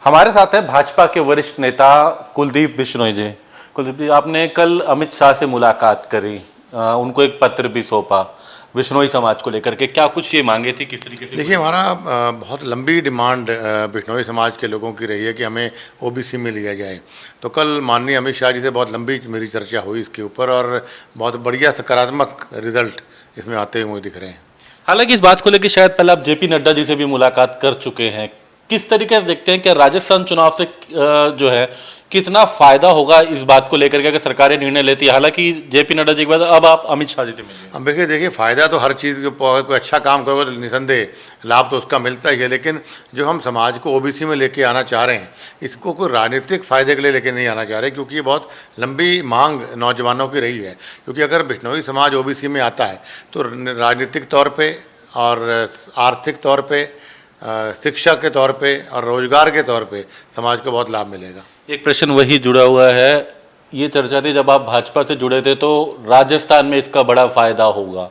हमारे साथ है भाजपा के वरिष्ठ नेता कुलदीप बिश्नोई जी। कुलदीप जी, आपने कल अमित शाह से मुलाकात करी, उनको एक पत्र भी सौंपा बिश्नोई समाज को लेकर के, क्या कुछ ये मांगे थी, किस तरीके से? देखिए, हमारा बहुत लंबी डिमांड बिश्नोई समाज के लोगों की रही है कि हमें ओबीसी में लिया जाए। तो कल माननीय अमित शाह जी से बहुत लंबी मेरी चर्चा हुई इसके ऊपर और बहुत बढ़िया सकारात्मक रिजल्ट इसमें आते हुए मुझे दिख रहे हैं। हालांकि इस बात को लेकर शायद पहले आप जेपी नड्डा जी से भी मुलाकात कर चुके हैं, किस तरीके से देखते हैं कि राजस्थान चुनाव से जो है कितना फायदा होगा इस बात को लेकर के अगर सरकार निर्णय लेती है? हालांकि जेपी नड्डा जी के बाद अब आप अमित शाह जी से मिलिए। अब देखिए, फ़ायदा तो हर चीज़ जो कोई अच्छा काम करोगे तो निसंदेह लाभ तो उसका मिलता ही है, लेकिन जो हम समाज को ओबीसी में लेके आना चाह रहे हैं, इसको कोई राजनीतिक फ़ायदे के लिए लेके नहीं आना चाह रहे, क्योंकि ये बहुत लंबी मांग नौजवानों की रही है। क्योंकि अगर बिश्नोई समाज ओबीसी में आता है तो राजनीतिक तौर पर और आर्थिक तौर पर, शिक्षा के तौर पे और रोजगार के तौर पे समाज को बहुत लाभ मिलेगा। एक प्रश्न वही जुड़ा हुआ है, ये चर्चा थी जब आप भाजपा से जुड़े थे तो राजस्थान में इसका बड़ा फायदा होगा,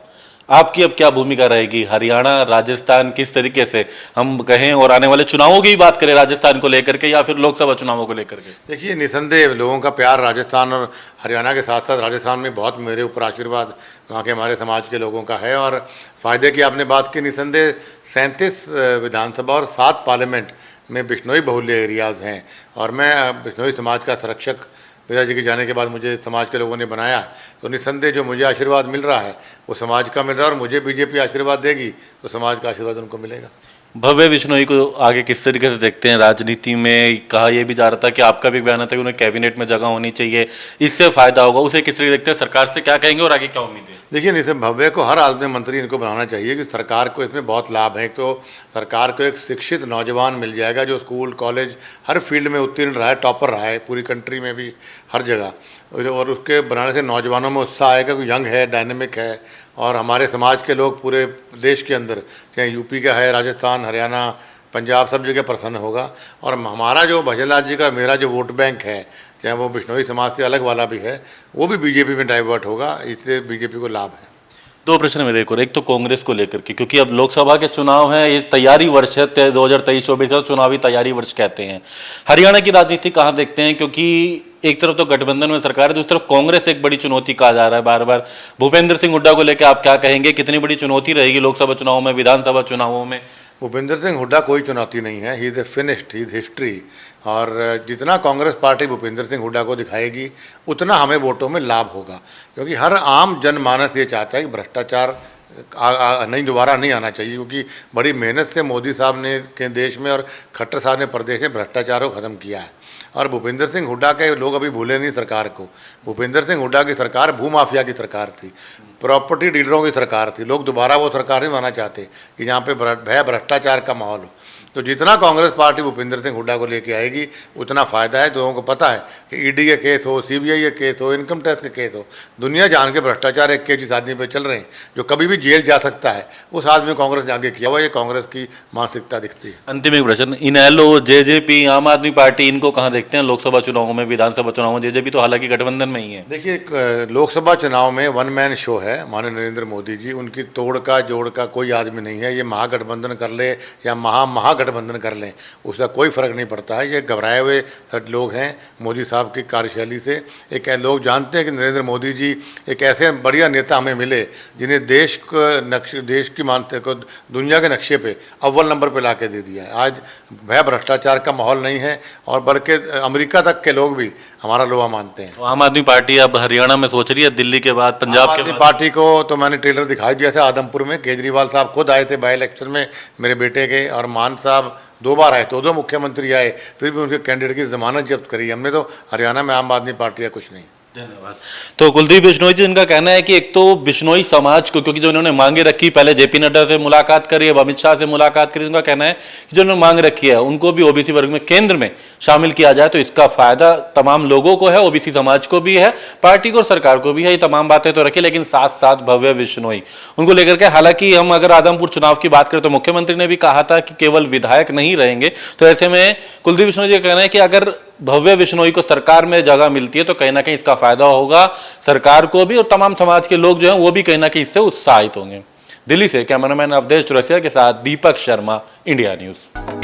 आपकी अब क्या भूमिका रहेगी? हरियाणा, राजस्थान, किस तरीके से हम कहें, और आने वाले चुनावों की भी बात करें राजस्थान को लेकर के या फिर लोकसभा चुनावों को लेकर के? देखिए, निसंदेह लोगों का प्यार राजस्थान और हरियाणा के साथ साथ राजस्थान में बहुत मेरे ऊपर आशीर्वाद वहाँ के हमारे समाज के लोगों का है। और फ़ायदे की आपने बात की, निसंदेह 37 विधानसभा और 7 पार्लियामेंट में बिश्नोई बहुल्य एरियाज़ हैं और मैं बिश्नोई समाज का संरक्षक पिताजी के जाने के बाद मुझे समाज के लोगों ने बनाया, तो निसंदेह जो मुझे आशीर्वाद मिल रहा है वो समाज का मिल रहा है और मुझे बीजेपी आशीर्वाद देगी तो समाज का आशीर्वाद उनको मिलेगा। भव्य बिश्नोई को आगे किस तरीके से देखते हैं राजनीति में? कहा यह भी जा रहा था कि आपका भी बयान था कि उन्हें कैबिनेट में जगह होनी चाहिए, इससे फायदा होगा, उसे किस तरीके देखते हैं? सरकार से क्या कहेंगे और आगे क्या उम्मीद है? देखिए, निश्चित भव्य को हर हाल में मंत्री इनको बनाना चाहिए कि सरकार को इसमें बहुत लाभ है। तो सरकार को एक शिक्षित नौजवान मिल जाएगा जो स्कूल कॉलेज हर फील्ड में उत्तीर्ण रहा है, टॉपर रहा है पूरी कंट्री में भी हर जगह, और उसके बनाने से नौजवानों में उत्साह आएगा कि यंग है, डायनेमिक है और हमारे समाज के लोग पूरे देश के अंदर, चाहे यूपी का है, राजस्थान, हरियाणा, पंजाब, सब जगह प्रसन्न होगा। और हमारा जो भजनलाल जी का मेरा जो वोट बैंक है, चाहे वो बिश्नोई समाज से अलग वाला भी है, वो भी बीजेपी में डाइवर्ट होगा, इससे बीजेपी को लाभ है। दो प्रश्न मेरे को, एक तो कांग्रेस को लेकर के, क्योंकि अब लोकसभा के चुनाव हैं, ये तैयारी वर्ष है, 2023-24 चुनावी तैयारी वर्ष कहते हैं। हरियाणा की राजनीति कहाँ देखते हैं? क्योंकि एक तरफ तो गठबंधन में सरकार है, दूसरी तरफ कांग्रेस एक बड़ी चुनौती कहा जा रहा है बार बार। भूपेंद्र सिंह हुड्डा को लेकर आप क्या कहेंगे, कितनी बड़ी चुनौती रहेगी लोकसभा चुनाव में, विधानसभा चुनावों में? भूपेंद्र सिंह हुड्डा कोई चुनौती नहीं है, he is a finished, he is history. और जितना कांग्रेस पार्टी भूपेंद्र सिंह हुड्डा को दिखाएगी उतना हमें वोटों में लाभ होगा, क्योंकि हर आम जनमानस ये चाहता है कि भ्रष्टाचार नहीं दोबारा नहीं आना चाहिए, क्योंकि बड़ी मेहनत से मोदी साहब ने के देश में और खट्टर साहब ने प्रदेश में भ्रष्टाचार को ख़त्म किया है। और भूपेंद्र सिंह हुड्डा के लोग अभी भूले नहीं सरकार को। भूपेंद्र सिंह हुड्डा की सरकार भूमाफिया की सरकार थी, प्रॉपर्टी डीलरों की सरकार थी। लोग दोबारा वो सरकार नहीं मानना चाहते कि जहाँ पे भय भ्रष्टाचार का माहौल हो। तो जितना कांग्रेस पार्टी भूपेंद्र सिंह हुड्डा को लेके आएगी उतना फ़ायदा है। लोगों को पता है कि ईडी के केस हो, सीबीआई के केस हो, इनकम टैक्स के केस हो, दुनिया जान के भ्रष्टाचार एक जिस आदमी पे चल रहे हैं जो कभी भी जेल जा सकता है, उस आदमी कांग्रेस ने आगे किया हुआ। ये कांग्रेस की मानसिकता दिखती है। अंतिम एक प्रश्न, इनेलो, जेजेपी, आम आदमी पार्टी, इनको कहाँ देखते हैं लोकसभा चुनावों में, विधानसभा चुनावों में? जेजेपी तो हालांकि गठबंधन में ही है। देखिए, लोकसभा चुनाव में वन मैन शो है माननीय नरेंद्र मोदी जी, उनकी तोड़ का जोड़ का कोई आदमी नहीं है। ये महागठबंधन कर ले या महागठबंधन कर लें, उसका कोई फ़र्क नहीं पड़ता है। ये घबराए हुए लोग हैं मोदी साहब की कार्यशैली से। एक लोग जानते हैं कि नरेंद्र मोदी जी एक ऐसे बढ़िया नेता हमें मिले जिन्हें देश की मानते को दुनिया के नक्शे पे अव्वल नंबर पे ला के दे दिया है। आज भय भ्रष्टाचार का माहौल नहीं है और बल्कि अमेरिका तक के लोग भी हमारा लोहा मानते हैं। आम आदमी पार्टी अब हरियाणा में सोच रही है, दिल्ली के बाद पंजाब के बाद। पार्टी को तो मैंने ट्रेलर दिखाई दिया था आदमपुर में, केजरीवाल साहब खुद आए थे बाई इलेक्शन में मेरे बेटे के, और मान साहब 2 बार आए, दो मुख्यमंत्री आए, फिर भी उनके कैंडिडेट की जमानत जब्त करी हमने। तो हरियाणा में आम आदमी पार्टी है कुछ नहीं। धन्यवाद। तो कुलदीप बिश्नोई जी, इनका कहना है कि एक तो बिश्नोई समाज को, क्योंकि जो इन्होंने मांगे रखी, पहले जेपी नड्डा से मुलाकात करी, अब अमित शाह से मुलाकात करी, उनका कहना है कि जो उन्होंने मांग रखी है उनको भी ओबीसी वर्ग में केंद्र में शामिल किया जाए तो इसका फायदा तमाम लोगों को है, ओबीसी समाज को भी है, पार्टी को और सरकार को भी है। ये तमाम बातें तो रखी, लेकिन साथ साथ भव्य बिश्नोई उनको लेकर के, हालांकि हम अगर आदमपुर चुनाव की बात करें तो मुख्यमंत्री ने भी कहा था कि केवल विधायक नहीं रहेंगे। तो ऐसे में कुलदीप बिश्नोई जी का कहना है कि अगर भव्य बिश्नोई को सरकार में जगह मिलती है तो कहीं ना कहीं इसका फायदा होगा सरकार को भी, और तमाम समाज के लोग जो हैं वो भी कहीं ना कहीं इससे उत्साहित होंगे। दिल्ली से कैमरामैन अवधेश चौरसिया के साथ दीपक शर्मा, इंडिया न्यूज।